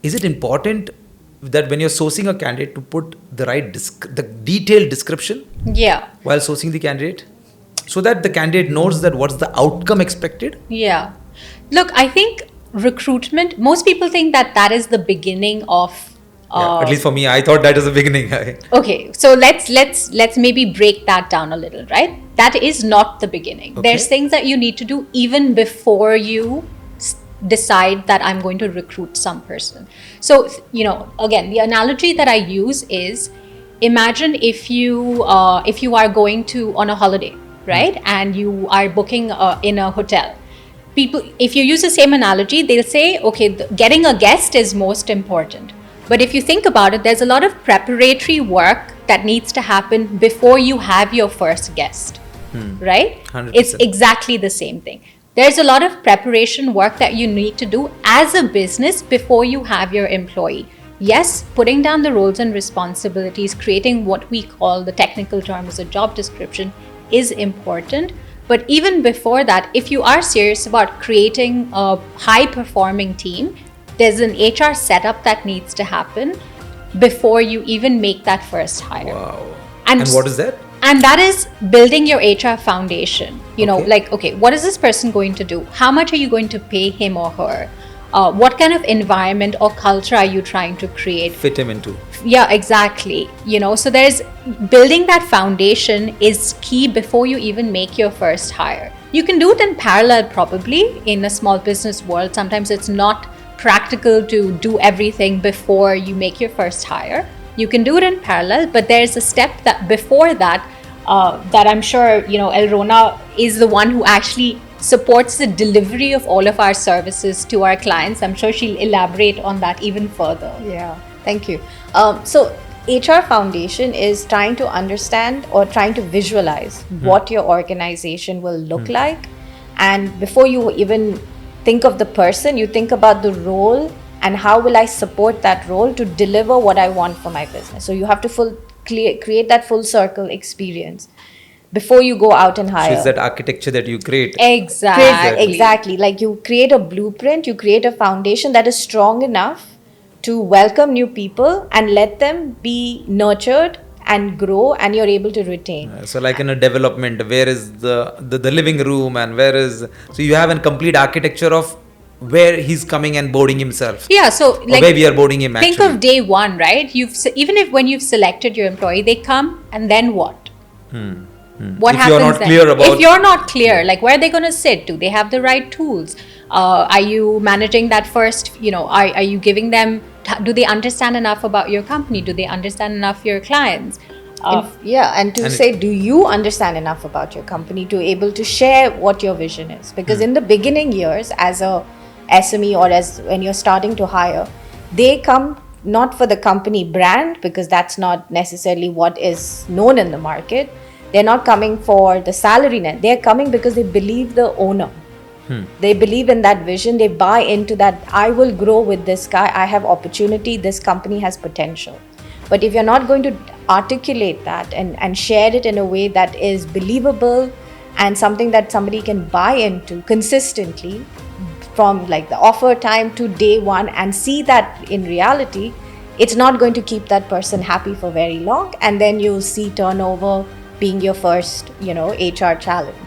is it important that when you're sourcing a candidate to put the right the detailed description Yeah. while sourcing the candidate, so that the candidate knows that what's the outcome expected? Yeah. Look, I think recruitment, most people think that that is the beginning of At least for me, I thought that was the beginning. okay, so let's maybe break that down a little, right? That is not the beginning. Okay. There's things that you need to do even before you decide that I'm going to recruit some person. So, again, the analogy that I use is, imagine if you are going to on a holiday, right? And you are booking in a hotel. People, if you use the same analogy, they'll say, okay, getting a guest is most important. But if you think about it, there's a lot of preparatory work that needs to happen before you have your first guest, right? 100%. It's exactly the same thing. There's a lot of preparation work that you need to do as a business before you have your employee. Yes, putting down the roles and responsibilities, creating what we call, the technical term is a job description, is important. But even before that, if you are serious about creating a high-performing team, there's an HR setup that needs to happen before you even make that first hire. Wow. And what is that? And that is building your HR foundation. Okay. What is this person going to do? How much are you going to pay him or her? What kind of environment or culture are you trying to create? Fit him into. Yeah, exactly. So there's building that foundation is key before you even make your first hire. You can do it in parallel, probably, in a small business world. Sometimes it's not practical to do everything before you make your first hire. You can do it in parallel, but there's a step that before that, that I'm sure, Elrona is the one who actually supports the delivery of all of our services to our clients. I'm sure she'll elaborate on that even further. Yeah, thank you. So HR Foundation is trying to understand or trying to visualize what your organization will look like. And before you even think of the person, you think about the role and how will I support that role to deliver what I want for my business. So you have to create that full circle experience before you go out and hire. So it's that architecture that you create. Exactly. Like you create a blueprint, you create a foundation that is strong enough to welcome new people and let them be nurtured and grow, and you're able to retain. So like in a development, where is the living room, and so you have a complete architecture of where he's coming and boarding himself. Yeah, so like where we are boarding him. Think of day one, right? When you've selected your employee, they come, and then what? What if happens you're not then? clear about, if you're not clear, like where are they going to sit? Do they have the right tools? Are you managing that first? Are you giving them? Do they understand enough about your company? Do they understand enough your clients? Do you understand enough about your company to able to share what your vision is? Because in the beginning years, as a SME or as when you're starting to hire, they come not for the company brand, because that's not necessarily what is known in the market. They're not coming for the salary net. They're coming because they believe the owner. They believe in that vision. They buy into that. I will grow with this guy. I have opportunity. This company has potential. But if you're not going to articulate that and share it in a way that is believable and something that somebody can buy into consistently from like the offer time to day one and see that in reality, it's not going to keep that person happy for very long. And then you'll see turnover being your first, HR challenge.